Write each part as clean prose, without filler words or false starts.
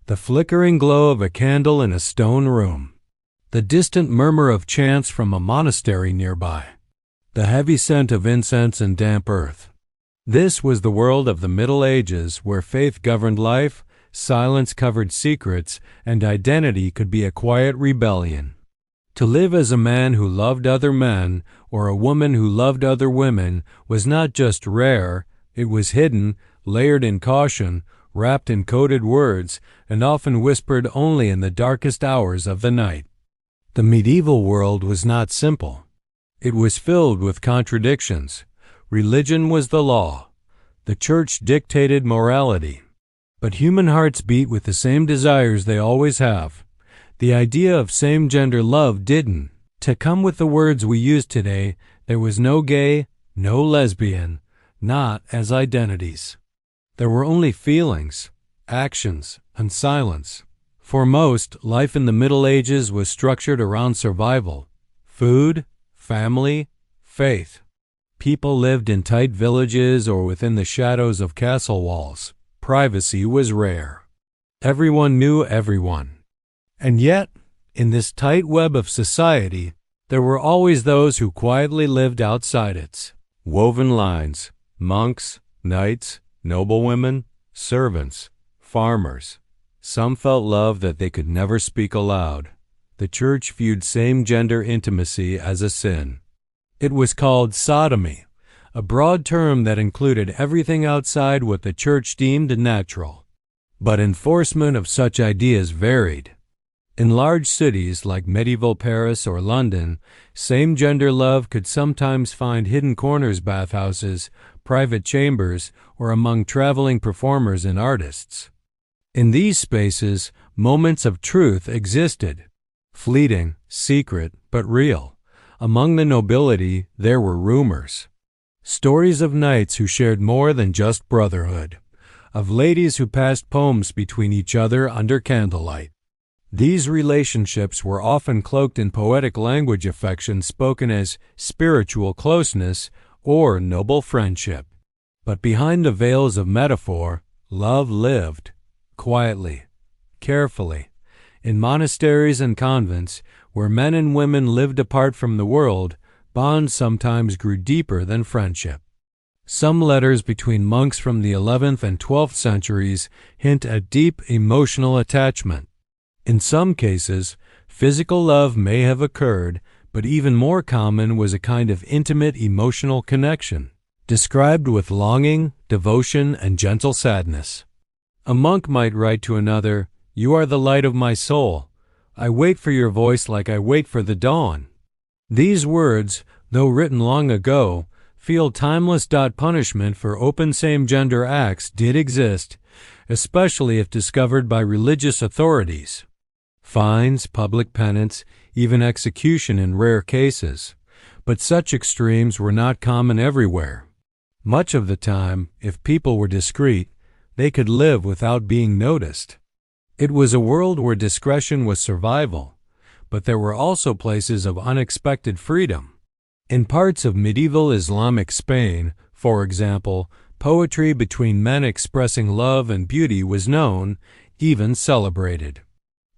The flickering glow of a candle in a stone room. The distant murmur of chants from a monastery nearby. The heavy scent of incense and damp earth. This was the world of the Middle Ages, where faith governed life, silence covered secrets, and identity could be a quiet rebellion. To live as a man who loved other men, or a woman who loved other women, was not just rare, it was hidden, layered in caution, wrapped in coded words, and often whispered only in the darkest hours of the night. The medieval world was not simple. It was filled with contradictions. Religion was the law. The church dictated morality. But human hearts beat with the same desires they always have. The idea of same-gender love didn't. To come with the words we use today, there was no gay, no lesbian, not as identities. There were only feelings, actions, and silence. For most, life in the Middle Ages was structured around survival. Food, family, faith. People lived in tight villages or within the shadows of castle walls. Privacy was rare. Everyone knew everyone. And yet, in this tight web of society, there were always those who quietly lived outside its woven lines: monks, knights, noblewomen, servants, farmers. Some felt love that they could never speak aloud. The church viewed same-gender intimacy as a sin. It was called sodomy, a broad term that included everything outside what the church deemed natural. But enforcement of such ideas varied. In large cities like medieval Paris or London, same-gender love could sometimes find hidden corners, bathhouses, private chambers, or among traveling performers and artists. In these spaces, moments of truth existed. Fleeting, secret, but real. Among the nobility, there were rumors. Stories of knights who shared more than just brotherhood. Of ladies who passed poems between each other under candlelight. These relationships were often cloaked in poetic language, affection spoken as spiritual closeness or noble friendship. But behind the veils of metaphor, love lived, quietly, carefully, in monasteries and convents, where men and women lived apart from the world. Bonds sometimes grew deeper than friendship. Some letters between monks from the 11th and 12th centuries hint at deep emotional attachment. In some cases, physical love may have occurred, but even more common was a kind of intimate emotional connection, described with longing, devotion, and gentle sadness. A monk might write to another, "You are the light of my soul. I wait for your voice like I wait for the dawn." These words, though written long ago, feel timeless. Punishment for open same-gender acts did exist, especially if discovered by religious authorities. Fines, public penance, even execution in rare cases. But such extremes were not common everywhere. Much of the time, if people were discreet, they could live without being noticed. It was a world where discretion was survival, but there were also places of unexpected freedom. In parts of medieval Islamic Spain, for example, poetry between men expressing love and beauty was known, even celebrated.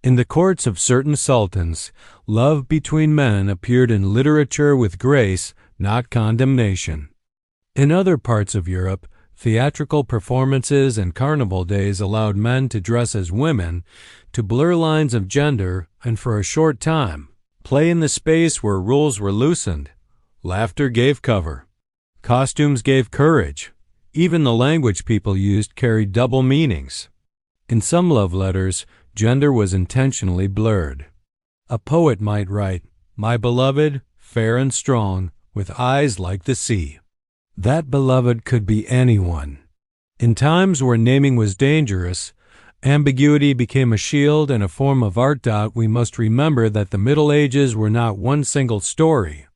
In the courts of certain sultans, love between men appeared in literature with grace, not condemnation. In other parts of Europe, theatrical performances and carnival days allowed men to dress as women, to blur lines of gender, and for a short time, play in the space where rules were loosened. Laughter gave cover. Costumes gave courage. Even the language people used carried double meanings. In some love letters, gender was intentionally blurred. A poet might write, "My beloved, fair and strong, with eyes like the sea." That beloved could be anyone. In times where naming was dangerous, ambiguity became a shield and a form of art. We must remember that the Middle Ages were not one single story.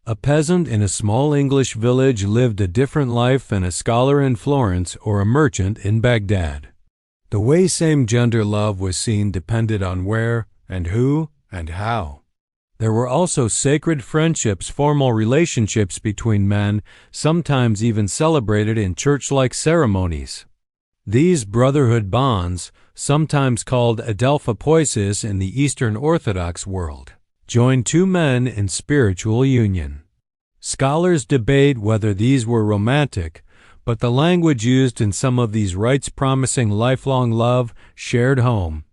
A peasant in a small English village lived a different life than a scholar in Florence or a merchant in Baghdad. The way same-gender love was seen depended on where and who and how. There were also sacred friendships, formal relationships between men, sometimes even celebrated in church-like ceremonies. These brotherhood bonds, sometimes called adelphopoiesis in the Eastern Orthodox world, joined two men in spiritual union. Scholars debate whether these were romantic, but the language used in some of these rites promising lifelong love, shared home,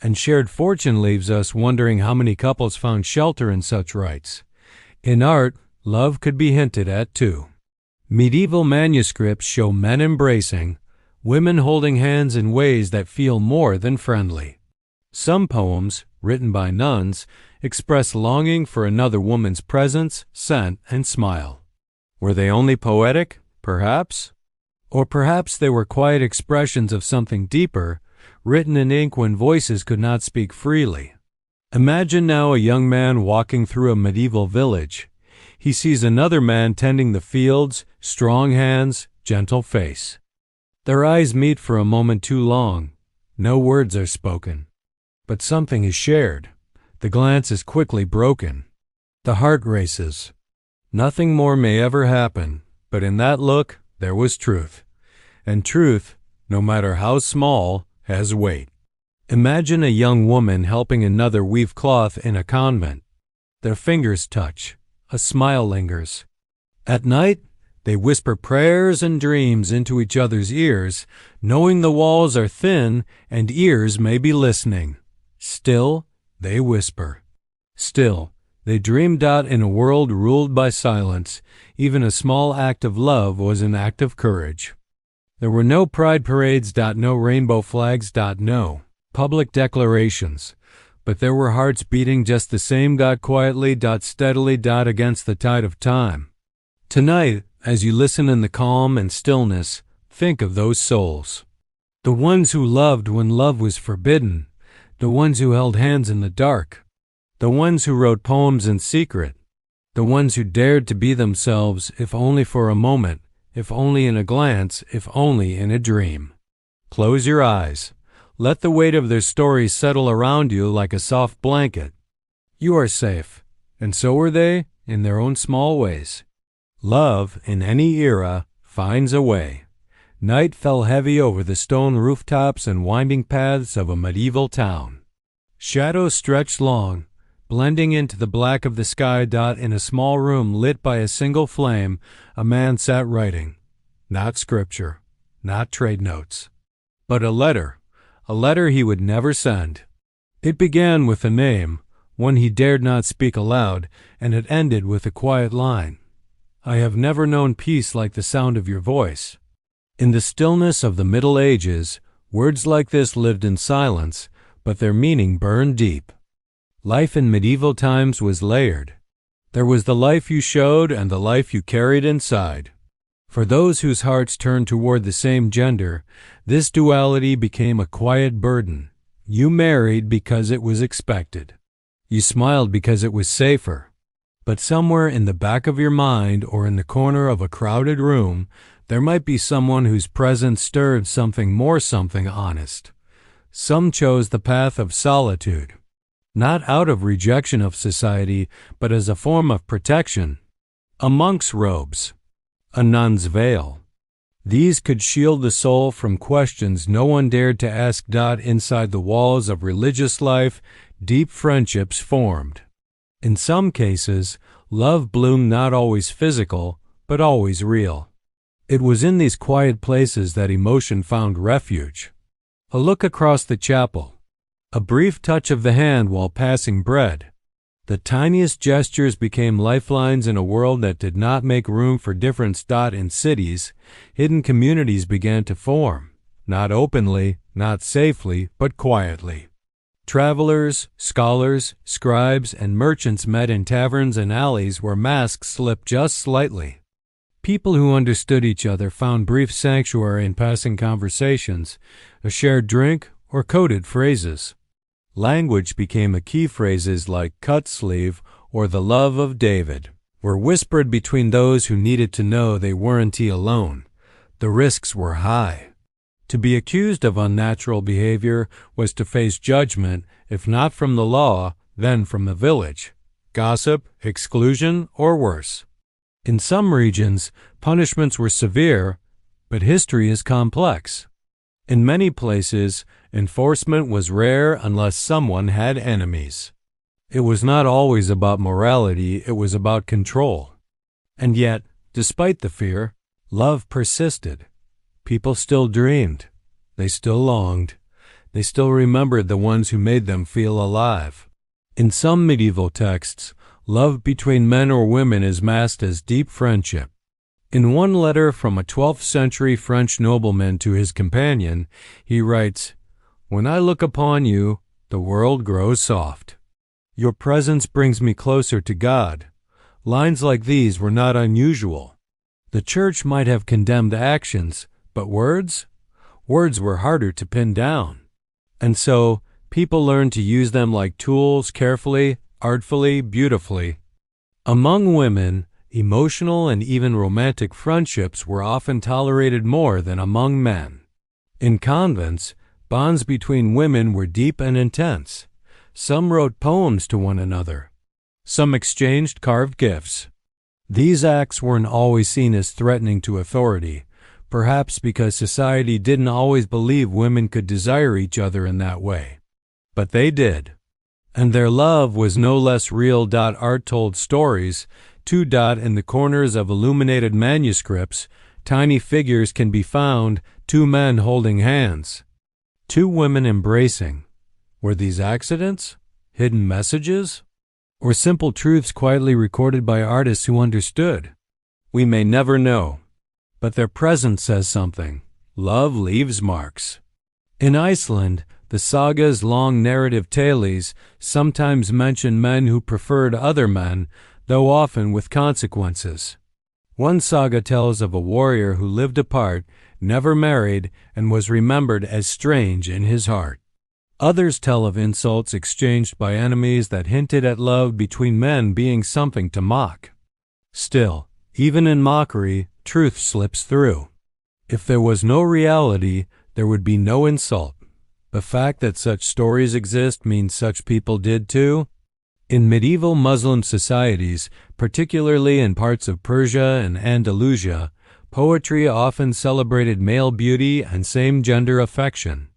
and shared fortune leaves us wondering how many couples found shelter in such rites. In art, love could be hinted at too. Medieval manuscripts show men embracing, women holding hands in ways that feel more than friendly. Some poems, written by nuns, express longing for another woman's presence, scent, and smile. Were they only poetic? Perhaps. Or perhaps they were quiet expressions of something deeper, written in ink when voices could not speak freely. Imagine now a young man walking through a medieval village. He sees another man tending the fields, strong hands, gentle face. Their eyes meet for a moment too long. No words are spoken. But something is shared. The glance is quickly broken. The heart races. Nothing more may ever happen, but in that look there was truth. And truth, no matter how small, has weight. Imagine a young woman helping another weave cloth in a convent. Their fingers touch. A smile lingers. At night, they whisper prayers and dreams into each other's ears, knowing the walls are thin and ears may be listening. Still, they whisper. Still, they dreamed out in a world ruled by silence. Even a small act of love was an act of courage. There were no pride parades, no rainbow flags, no public declarations. But there were hearts beating just the same, quietly, steadily, against the tide of time. Tonight, as you listen in the calm and stillness, think of those souls. The ones who loved when love was forbidden. The ones who held hands in the dark. The ones who wrote poems in secret. The ones who dared to be themselves, if only for a moment, if only in a glance, if only in a dream. Close your eyes. Let the weight of their stories settle around you like a soft blanket. You are safe, and so are they in their own small ways. Love, in any era, finds a way. Night fell heavy over the stone rooftops and winding paths of a medieval town. Shadows stretched long, blending into the black of the sky. In a small room lit by a single flame, a man sat writing. Not scripture, not trade notes, but a letter he would never send. It began with a name, one he dared not speak aloud, and it ended with a quiet line. I have never known peace like the sound of your voice. In the stillness of the Middle Ages, words like this lived in silence, but their meaning burned deep. Life in medieval times was layered. There was the life you showed and the life you carried inside. For those whose hearts turned toward the same gender, this duality became a quiet burden. You married because it was expected. You smiled because it was safer. But somewhere in the back of your mind or in the corner of a crowded room, there might be someone whose presence stirred something more, something honest. Some chose the path of solitude, not out of rejection of society, but as a form of protection. A monk's robes, a nun's veil. These could shield the soul from questions no one dared to ask. Inside the walls of religious life, deep friendships formed. In some cases, love bloomed not always physical, but always real. It was in these quiet places that emotion found refuge. A look across the chapel, a brief touch of the hand while passing bread. The tiniest gestures became lifelines in a world that did not make room for difference. In cities, hidden communities began to form, not openly, not safely, but quietly. Travelers, scholars, scribes, and merchants met in taverns and alleys where masks slipped just slightly. People who understood each other found brief sanctuary in passing conversations, a shared drink, or coded phrases. Language became a key. Phrases like cut sleeve or the love of David were whispered between those who needed to know they weren't alone. The risks were high. To be accused of unnatural behavior was to face judgment, if not from the law, then from the village, gossip, exclusion, or worse. In some regions, punishments were severe, but history is complex. In many places, enforcement was rare unless someone had enemies. It was not always about morality, it was about control. And yet, despite the fear, love persisted. People still dreamed. They still longed. They still remembered the ones who made them feel alive. In some medieval texts, love between men or women is masked as deep friendship. In one letter from a 12th century French nobleman to his companion, he writes, "When I look upon you, the world grows soft. Your presence brings me closer to God." Lines like these were not unusual. The church might have condemned actions, but words? Words were harder to pin down. And so, people learned to use them like tools, carefully, artfully, beautifully. Among women, emotional and even romantic friendships were often tolerated more than among men. In convents, bonds between women were deep and intense. Some wrote poems to one another. Some exchanged carved gifts. These acts weren't always seen as threatening to authority, perhaps because society didn't always believe women could desire each other in that way. But they did. And their love was no less real. Art told stories. In the corners of illuminated manuscripts, tiny figures can be found, two men holding hands, two women embracing. Were these accidents? Hidden messages? Or simple truths quietly recorded by artists who understood? We may never know. But their presence says something. Love leaves marks. In Iceland, the saga's long narrative tales sometimes mention men who preferred other men, though often with consequences. One saga tells of a warrior who lived apart, never married, and was remembered as strange in his heart. Others tell of insults exchanged by enemies that hinted at love between men being something to mock. Still, even in mockery, truth slips through. If there was no reality, there would be no insult. The fact that such stories exist means such people did too. In medieval Muslim societies, particularly in parts of Persia and Andalusia, poetry often celebrated male beauty and same-gender affection.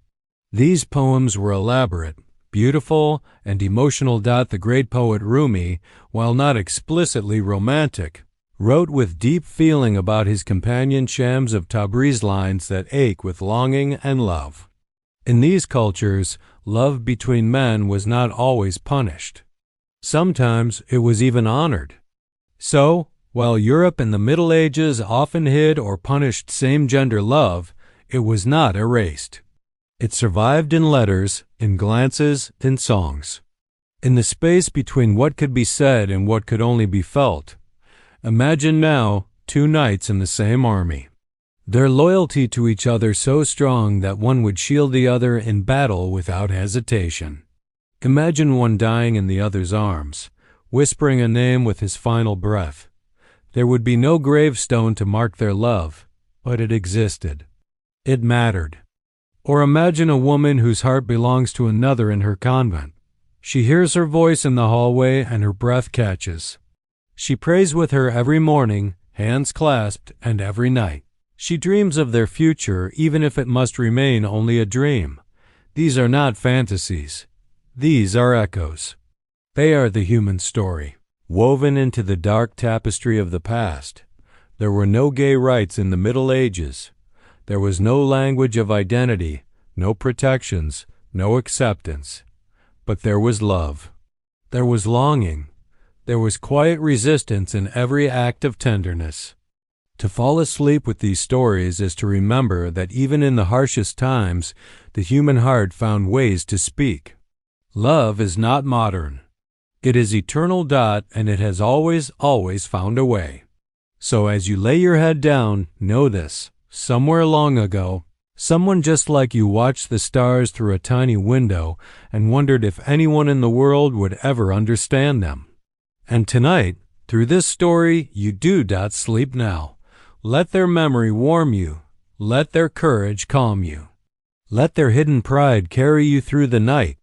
These poems were elaborate, beautiful, and emotional. The great poet Rumi, while not explicitly romantic, wrote with deep feeling about his companion Shams of Tabriz, lines that ache with longing and love. In these cultures, love between men was not always punished. Sometimes it was even honored. So, while Europe in the Middle Ages often hid or punished same-gender love, it was not erased. It survived in letters, in glances, in songs. In the space between what could be said and what could only be felt. Imagine now two knights in the same army. Their loyalty to each other so strong that one would shield the other in battle without hesitation. Imagine one dying in the other's arms, whispering a name with his final breath. There would be no gravestone to mark their love, but it existed. It mattered. Or imagine a woman whose heart belongs to another in her convent. She hears her voice in the hallway and her breath catches. She prays with her every morning, hands clasped, and every night. She dreams of their future, even if it must remain only a dream. These are not fantasies. These are echoes. They are the human story, woven into the dark tapestry of the past. There were no gay rights in the Middle Ages. There was no language of identity, no protections, no acceptance. But there was love. There was longing. There was quiet resistance in every act of tenderness. To fall asleep with these stories is to remember that even in the harshest times, the human heart found ways to speak. Love is not modern. It is eternal. And it has always, always found a way. So as you lay your head down, know this. Somewhere long ago, someone just like you watched the stars through a tiny window and wondered if anyone in the world would ever understand them. And tonight, through this story, you do sleep now. Let their memory warm you. Let their courage calm you. Let their hidden pride carry you through the night.